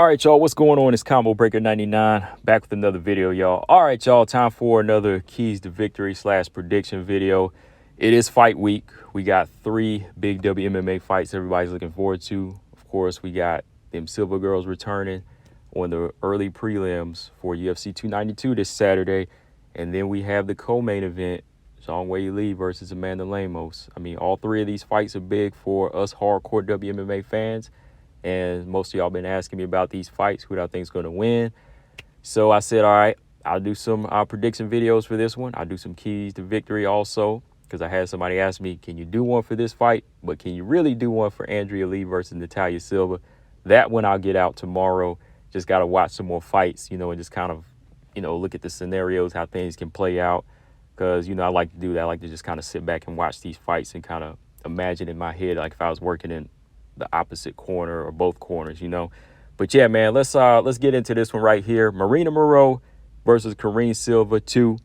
right, y'all, what's going on? It's Combo Breaker 99 back with another video, y'all. All right, y'all, time for another keys to victory / prediction video. It is fight week. We got 3 big WMMA fights everybody's looking forward to. Of course, we got them Silva girls returning on the early prelims for UFC 292 this Saturday. And then we have the co-main event, Zhang Weili versus Amanda Lemos. I mean, all 3 of these fights are big for us hardcore WMMA fans. And most of y'all been asking me about these fights, who do I think is going to win. So I said, all right, I'll do some prediction videos for this one. I'll do some keys to victory also, because I had somebody ask me, can you do one for this fight? But can you really do one for Andrea Lee versus Natalia Silva? That one I'll get out tomorrow. Just got to watch some more fights, and just kind of, look at the scenarios, how things can play out. Because, I like to do that. I like to just kind of sit back and watch these fights and kind of imagine in my head, like if I was working in the opposite corner or both corners, But yeah, man, let's get into this one right here. Maryna Moroz versus Karine Silva 2.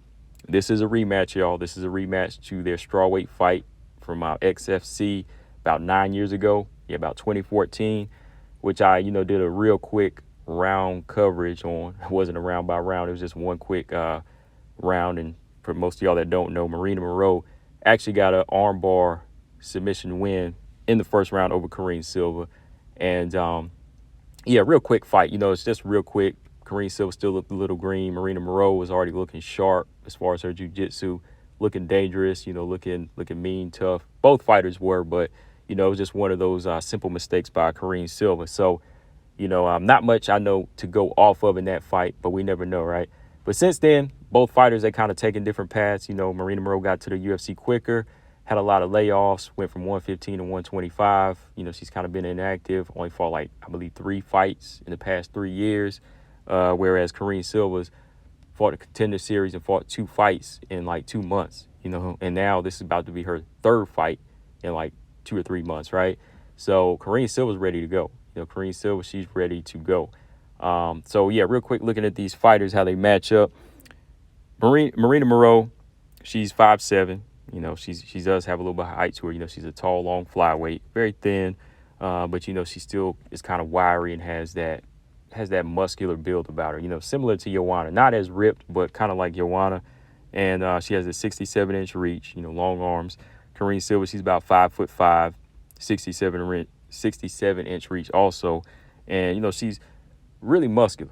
This is a rematch, y'all. This is a rematch to their strawweight fight from XFC about 9 years ago. Yeah, about 2014, which I, did a real quick round coverage on. It wasn't a round by round. It was just one quick round. And for most of y'all that don't know, Maryna Moroz actually got an armbar submission win in the first round over Karine Silva. And, yeah, real quick fight. It's just real quick. Karine Silva still looked a little green. Maryna Moroz was already looking sharp as far as her jiu-jitsu, looking dangerous, looking mean, tough. Both fighters were, but, it was just one of those simple mistakes by Karine Silva. So, not much I know to go off of in that fight, but we never know, right? But since then, both fighters, they kind of taken different paths. Maryna Moroz got to the UFC quicker, had a lot of layoffs, went from 115 to 125. She's kind of been inactive, only fought I believe 3 fights in the past 3 years, whereas Karine Silva's fought a contender series and fought 2 fights in 2 months, and now this is about to be her 3rd fight in 2 or 3 months, right? So Karine Silva's ready to go. Karine Silva, she's ready to go. So yeah, real quick, looking at these fighters, how they match up. Maryna Moroz, she's 5'7". She does have a little bit of height to her. She's a tall, long flyweight, very thin, but she still is kind of wiry and has that muscular build about her. Similar to Joanna, not as ripped, but kind of like Joanna. And she has a 67-inch reach. Long arms. Karine Silva, she's about 5'5", 67-inch reach also, and she's really muscular.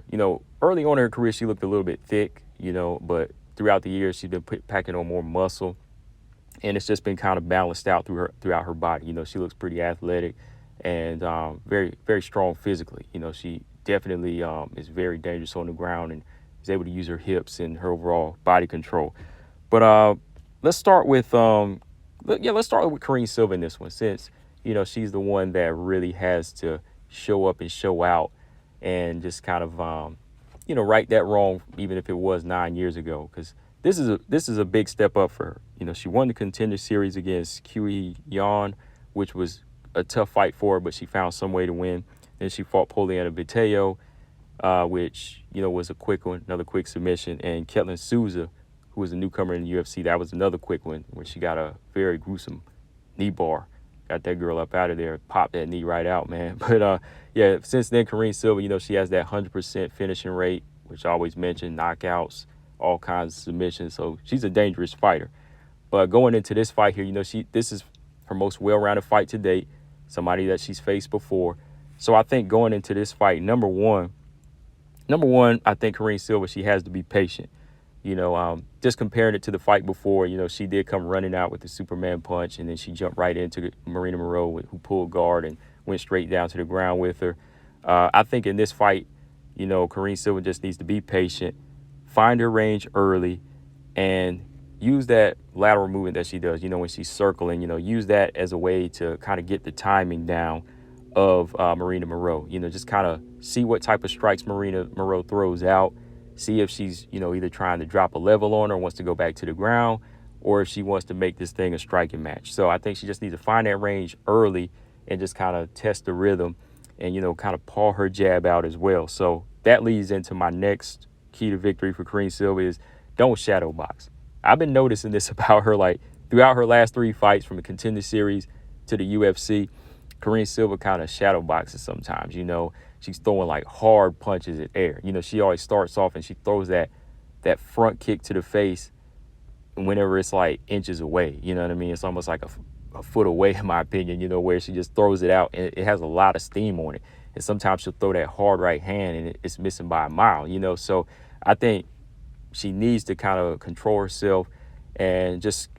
Early on in her career, she looked a little bit thick. But throughout the years, she's been packing on more muscle. And it's just been kind of balanced out throughout her body. She looks pretty athletic and very, very strong physically. She definitely is very dangerous on the ground and is able to use her hips and her overall body control. But let's start with Karine Silva in this one, since she's the one that really has to show up and show out and just kind of right that wrong, even if it was 9 years ago, because this is a big step up for her. She won the contender series against Kui Yan, which was a tough fight for her, but she found some way to win. Then she fought Poliana Viteo, which, was a quick one, another quick submission. And Ketlin Souza, who was a newcomer in the UFC, that was another quick one where she got a very gruesome knee bar. Got that girl up out of there, popped that knee right out, man. But, yeah, since then, Karine Silva, she has that 100% finishing rate, which I always mention, knockouts, all kinds of submissions. So she's a dangerous fighter. But going into this fight here, this is her most well-rounded fight to date, somebody that she's faced before. So I think going into this fight, number one, I think Karine Silva, she has to be patient. Just comparing it to the fight before, she did come running out with the Superman punch, and then she jumped right into Maryna Moroz, who pulled guard and went straight down to the ground with her. I think in this fight, Karine Silva just needs to be patient, find her range early, and use that lateral movement that she does, when she's circling, use that as a way to kind of get the timing down of Maryna Moroz. Just kind of see what type of strikes Maryna Moroz throws out, see if she's, either trying to drop a level on her, wants to go back to the ground, or if she wants to make this thing a striking match. So I think she just needs to find that range early and just kind of test the rhythm and, kind of paw her jab out as well. So that leads into my next key to victory for Karine Silva is don't shadow box. I've been noticing this about her, throughout her last 3 fights from the contender series to the UFC. Karine Silva kind of shadow boxes sometimes, she's throwing like hard punches at air. She always starts off and she throws that front kick to the face whenever it's like inches away. You know what I mean? It's almost like a foot away, in my opinion, where she just throws it out and it has a lot of steam on it. And sometimes she'll throw that hard right hand and it's missing by a mile, So I think she needs to kind of control herself and just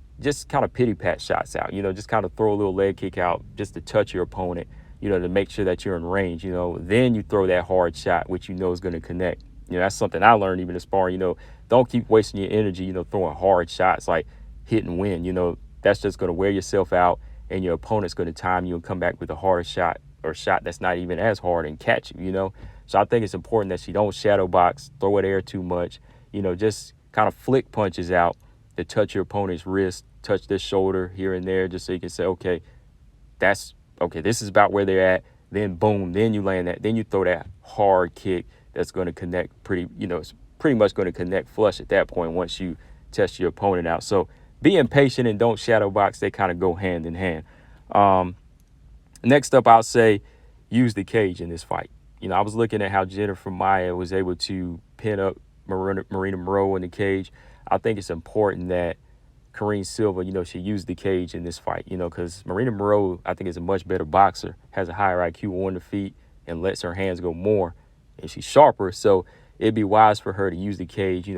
kind of pity pat shots out, just kind of throw a little leg kick out just to touch your opponent, to make sure that you're in range, then you throw that hard shot, which is going to connect. That's something I learned even in sparring, don't keep wasting your energy, throwing hard shots like hit and win, that's just going to wear yourself out and your opponent's going to time you and come back with a harder shot or shot that's not even as hard and catch you, So I think it's important that she don't shadow box, throw it air too much, just kind of flick punches out to touch your opponent's wrist, touch their shoulder here and there, just so you can say, okay, this is about where they're at. Then boom, then you land that, then you throw that hard kick that's going to connect it's pretty much going to connect flush at that point once you test your opponent out. So being patient and don't shadow box, they kind of go hand in hand. Next up, I'll say use the cage in this fight. I was looking at how Jennifer Maia was able to pin up Maryna Moroz in the cage. I think it's important that Karine Silva, she used the cage in this fight, because Maryna Moroz, I think, is a much better boxer, has a higher IQ on the feet and lets her hands go more, and she's sharper. So it'd be wise for her to use the cage,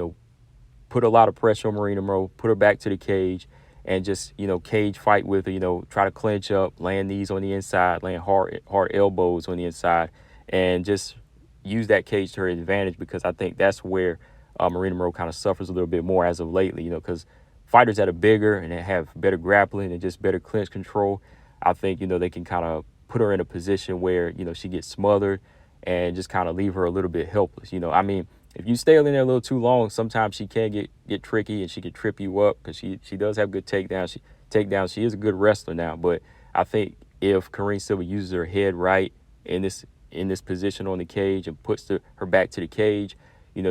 put a lot of pressure on Maryna Moroz, put her back to the cage, and just, cage fight with her, try to clinch up, land knees on the inside, land hard elbows on the inside, and just use that cage to her advantage, because I think that's where Maryna Moroz kind of suffers a little bit more as of lately, because fighters that are bigger and that have better grappling and just better clinch control, I think, they can kind of put her in a position where, she gets smothered and just kind of leave her a little bit helpless. I mean, if you stay in there a little too long, sometimes she can get tricky and she can trip you up, because she does have good takedowns. She is a good wrestler now, but I think if Karine Silva uses her head right in this position on the cage and puts her back to the cage,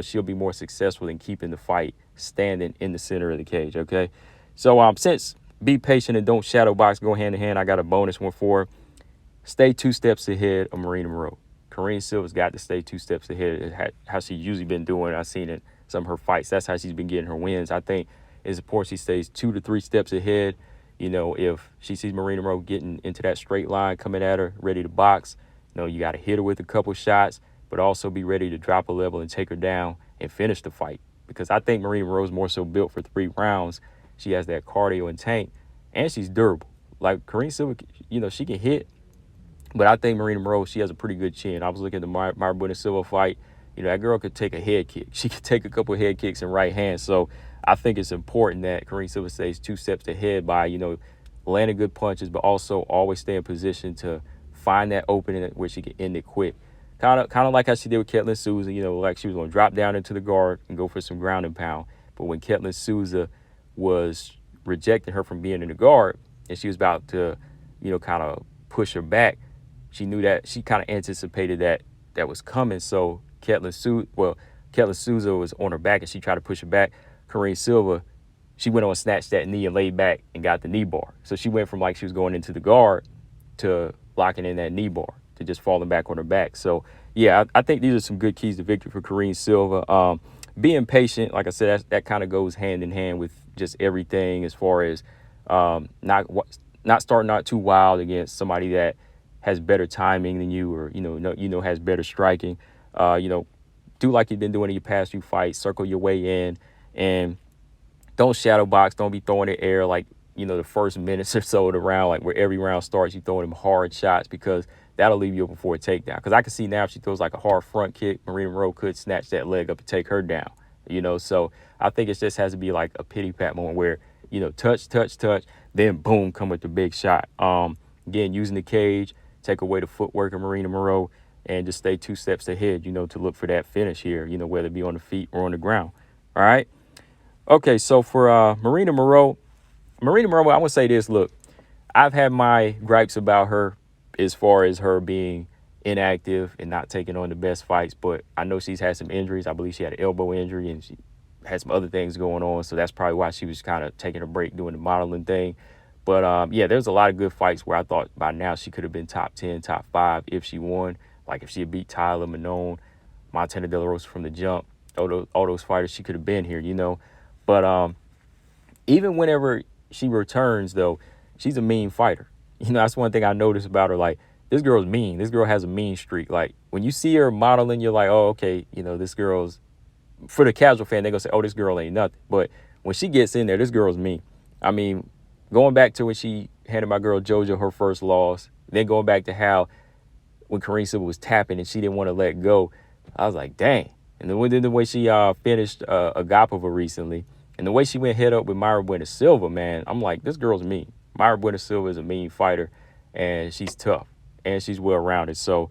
she'll be more successful in keeping the fight standing in the center of the cage, okay? So since be patient and don't shadow box go hand in hand, I got a bonus one for her. Stay 2 steps ahead of Maryna Moroz. Karine Silva's got to stay 2 steps ahead, how she's usually been doing. I've seen it some of her fights. That's how she's been getting her wins. I think it's important she stays 2 to 3 steps ahead. If she sees Maryna Moroz getting into that straight line, coming at her, ready to box, you got to hit her with a couple shots, but also be ready to drop a level and take her down and finish the fight. Because I think Maryna Moroz is more so built for 3 rounds. She has that cardio and tank, and she's durable. Like Karine Silva, she can hit, but I think Maryna Moroz, she has a pretty good chin. I was looking at the Maryna Silva fight. That girl could take a head kick. She could take a couple of head kicks in right hand. So I think it's important that Karine Silva stays 2 steps ahead by, landing good punches, but also always stay in position to find that opening where she can end it quick. Kind of like how she did with Ketlen Souza, like she was going to drop down into the guard and go for some ground and pound. But when Ketlen Souza was rejecting her from being in the guard and she was about to, kind of push her back, she knew that, she kind of anticipated that was coming. So Ketlen Souza was on her back and she tried to push her back. Karine Silva, she went on, snatched that knee and laid back and got the knee bar. So she went from like she was going into the guard to locking in that knee bar, to just falling back on her back. So, yeah, I think these are some good keys to victory for Karine Silva. Being patient, like I said, that kind of goes hand in hand with just everything as far as not starting out too wild against somebody that has better timing than you, or, has better striking. Do like you've been doing in your past few fights, circle your way in, and don't shadow box. Don't be throwing it air like, the first minutes or so of the round, like where every round starts, you throwing them hard shots, because that'll leave you open for a takedown. Because I can see now if she throws like a hard front kick, Maryna Moroz could snatch that leg up and take her down, So I think it just has to be like a pity pat moment where, touch, then boom, come with the big shot. Again, using the cage, take away the footwork of Maryna Moroz, and just stay 2 steps ahead, to look for that finish here, whether it be on the feet or on the ground. All right. Okay, so for Maryna Moroz, I want to say this. Look, I've had my gripes about her as far as her being inactive and not taking on the best fights, but I know she's had some injuries. I believe she had an elbow injury and she had some other things going on, so that's probably why she was kind of taking a break doing the modeling thing. But, yeah, there's a lot of good fights where I thought by now she could have been top 10, top 5 if she won. Like if she had beat Tyler, Manon, Montana De La Rosa from the jump, all those fighters, she could have been here, you know. But even whenever she returns, though, she's a mean fighter. You know, that's one thing I noticed about her. Like, this girl's mean. This girl has a mean streak. Like, when you see her modeling, you're like, oh, okay, you know, this girl's, for the casual fan, they're going to say, oh, this girl ain't nothing. But when she gets in there, this girl's mean. I mean, going back to when she handed my girl JoJo her first loss, then going back to how when Karine Silva was tapping and she didn't want to let go, I was like, dang. And then the way she finished Agapova recently, and the way she went head up with Maryna Silva, man, I'm like, this girl's mean. Maryna Silva is a mean fighter, and she's tough, and she's well-rounded. So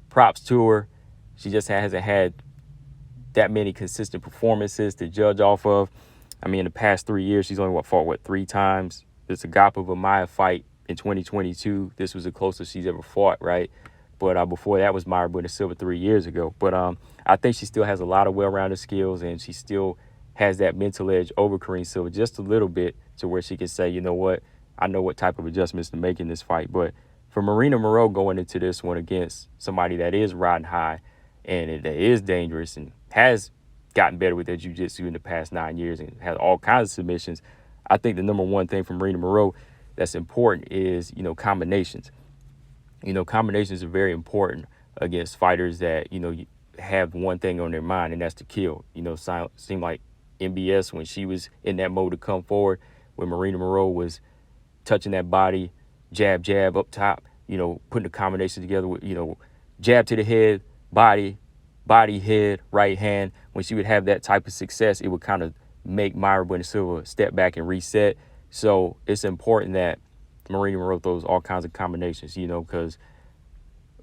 props to her. She just hasn't had that many consistent performances to judge off of. I mean, in the past 3 years, she's only fought 3 times. This Agapova Maya fight in 2022, this was the closest she's ever fought, right? But before that was Maryna Silva 3 years ago. But I think she still has a lot of well-rounded skills, and she still has that mental edge over Karine Silva just a little bit to where she can say, you know what, I know what type of adjustments to make in this fight. But for Maryna Moroz going into this one against somebody that is riding high and that is dangerous and has gotten better with their jiu-jitsu in the past 9 years and has all kinds of submissions, I think the number one thing for Maryna Moroz that's important is, you know, combinations. You know, combinations are very important against fighters that, you know, have one thing on their mind, and that's to kill. You know, seemed like MBS, when she was in that mode to come forward, when Maryna Moroz was touching that body, jab, jab up top, you know, putting the combination together with, you know, jab to the head, body, head, right hand. When she would have that type of success, it would kind of make Maryna Silva step back and reset. So it's important that Maryna Moroz throws all kinds of combinations, you know, because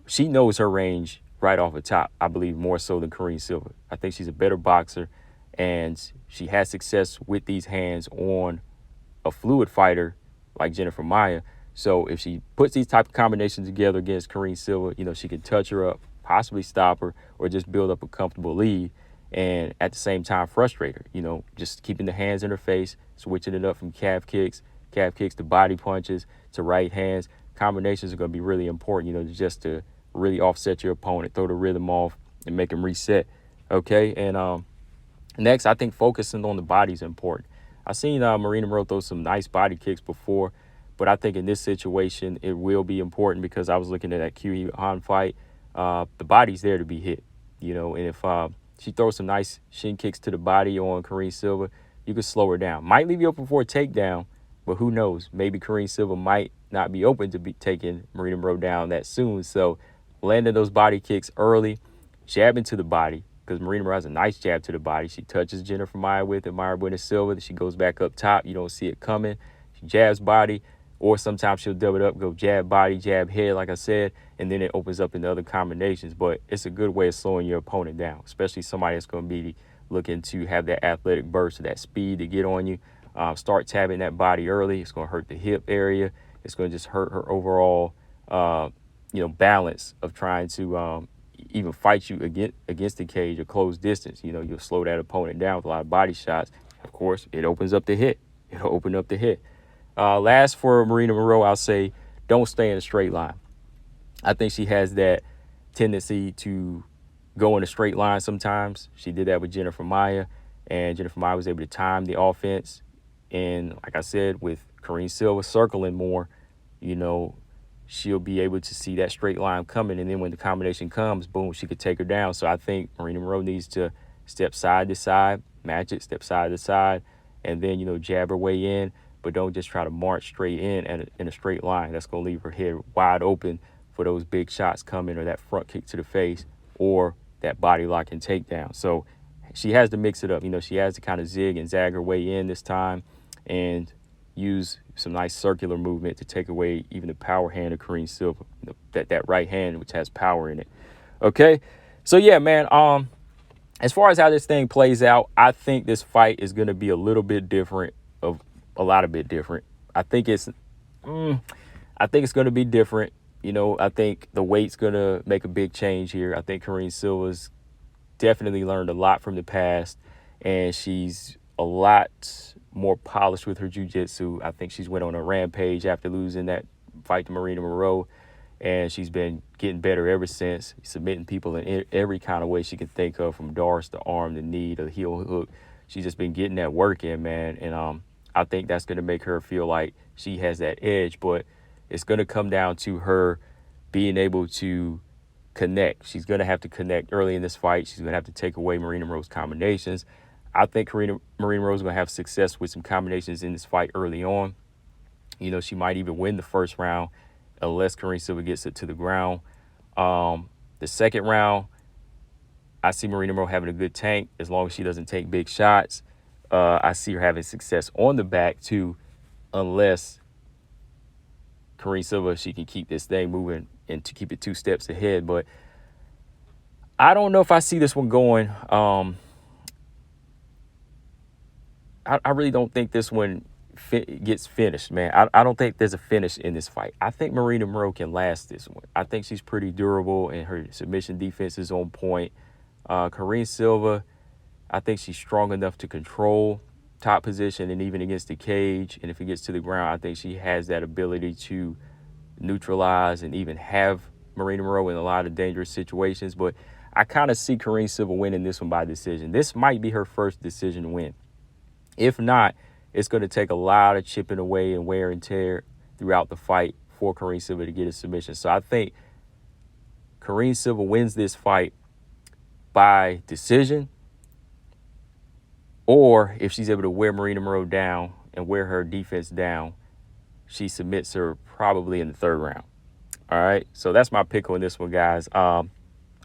she knows her range right off the top, I believe, more so than Karine Silva. I think she's a better boxer, and she has success with these hands on a fluid fighter like Jennifer Maia. So if she puts these type of combinations together against Karine Silva, you know, she can touch her up, possibly stop her, or just build up a comfortable lead, and at the same time frustrate her, you know, just keeping the hands in her face, switching it up from calf kicks to body punches to right hands. Combinations are going to be really important, you know, just to really offset your opponent, throw the rhythm off, and make him reset. Okay, and next, I think focusing on the body is important. I've seen Maryna Moroz throw some nice body kicks before, but I think in this situation, it will be important because I was looking at that Q Han fight. The body's there to be hit, you know, and if she throws some nice shin kicks to the body on Karine Silva, you could slow her down. Might leave you open for a takedown, but who knows? Maybe Karine Silva might not be open to be taking Maryna Moroz down that soon. So landing those body kicks early, jabbing to the body, because Maryna Moroz has a nice jab to the body. She touches Jennifer Maia with it, Maryna Silva. She goes back up top. You don't see it coming. She jabs body, or sometimes she'll double it up, go jab body, jab head, like I said, and then it opens up into other combinations. But it's a good way of slowing your opponent down, especially somebody that's going to be looking to have that athletic burst, that speed to get on you. Start tabbing that body early. It's going to hurt the hip area. It's going to just hurt her overall, you know, balance of trying to even fight you against the cage or close distance. You know, you'll slow that opponent down with a lot of body shots. Of course, it opens up the hit. It'll open up the hit. Last for Maryna Moroz, I'll say don't stay in a straight line. I think she has that tendency to go in a straight line sometimes. She did that with Jennifer Maia, and Jennifer Maia was able to time the offense. And like I said, with Karine Silva circling more, you know, she'll be able to see that straight line coming. And then when the combination comes, boom, she could take her down. So I think Maryna Moroz needs to step side to side, match it, step side to side, and then, you know, jab her way in. But don't just try to march straight in a straight line. That's going to leave her head wide open for those big shots coming, or that front kick to the face, or that body lock and takedown. So she has to mix it up. You know, she has to kind of zig and zag her way in this time and use some nice circular movement to take away even the power hand of Karine Silva, you know, that right hand, which has power in it. Okay, so yeah, man, as far as how this thing plays out, I think this fight is going to be a little bit different, a lot of bit different. I think it's going to be different. You know, I think the weight's going to make a big change here. I think Karine Silva's definitely learned a lot from the past, and she's a lot more polished with her jiu-jitsu. I think she's went on a rampage after losing that fight to Maryna Moroz. and she's been getting better ever since, submitting people in every kind of way she can think of, from darts, the arm, the knee, the heel hook. She's just been getting that work in, man, and I think that's going to make her feel like she has that edge, but it's going to come down to her being able to connect. She's going to have to connect early in this fight. She's going to have to take away Maryna Moroz combinations. I think Maryna Moroz is going to have success with some combinations in this fight early on. You know, she might even win the first round unless Karine Silva gets it to the ground. The second round, I see Maryna Moroz having a good tank as long as she doesn't take big shots. I see her having success on the back too, unless Karine Silva, she can keep this thing moving and to keep it 2 steps ahead. But I don't know if I see this one going. I really don't think this one gets finished, man. I don't think there's a finish in this fight. I think Maryna Moroz can last this one. I think she's pretty durable and her submission defense is on point. Karine Silva, I think she's strong enough to control top position and even against the cage. And if it gets to the ground, I think she has that ability to neutralize and even have Maryna Moroz in a lot of dangerous situations. But I kind of see Karine Silva winning this one by decision. This might be her first decision win. If not, it's going to take a lot of chipping away and wear and tear throughout the fight for Karine Silva to get a submission. So I think Karine Silva wins this fight by decision, or if she's able to wear Maryna Moroz down and wear her defense down, she submits her probably in the third round. All right, so that's my pick on this one, guys. I'm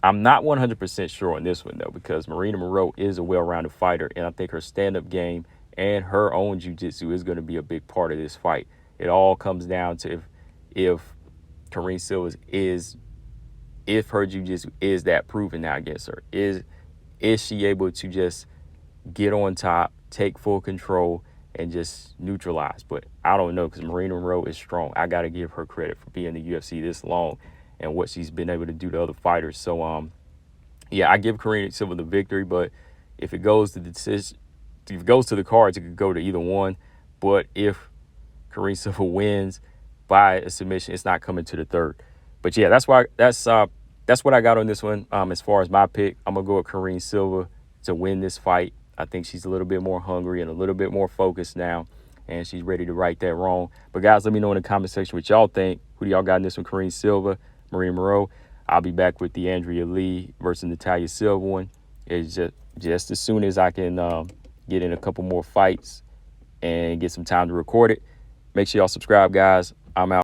not 100% sure on this one, though, because Maryna Moroz is a well-rounded fighter, and I think her stand-up game and her own jiu-jitsu is going to be a big part of this fight. It all comes down to if Karine Silva if her jiu-jitsu is that proven now against her. Is she able to just get on top, take full control, and just neutralize? But I don't know, because Maryna Moroz is strong. I got to give her credit for being in the UFC this long and what she's been able to do to other fighters. So, yeah, I give Karine Silva the victory, but if it goes to the decision, if it goes to the cards, it could go to either one. But if Karine Silva wins by a submission, it's not coming to the third. But yeah, that's what I got on this one. As far as my pick, I'm gonna go with Karine Silva to win this fight. I think she's a little bit more hungry and a little bit more focused now, and she's ready to right that wrong. But guys, let me know in the comment section what y'all think. Who do y'all got in this one? Karine Silva, Maryna Moroz? I'll be back with the Andrea Lee versus Natalia Silva one. It's just as soon as I can get in a couple more fights and get some time to record it. Make sure y'all subscribe, guys. I'm out.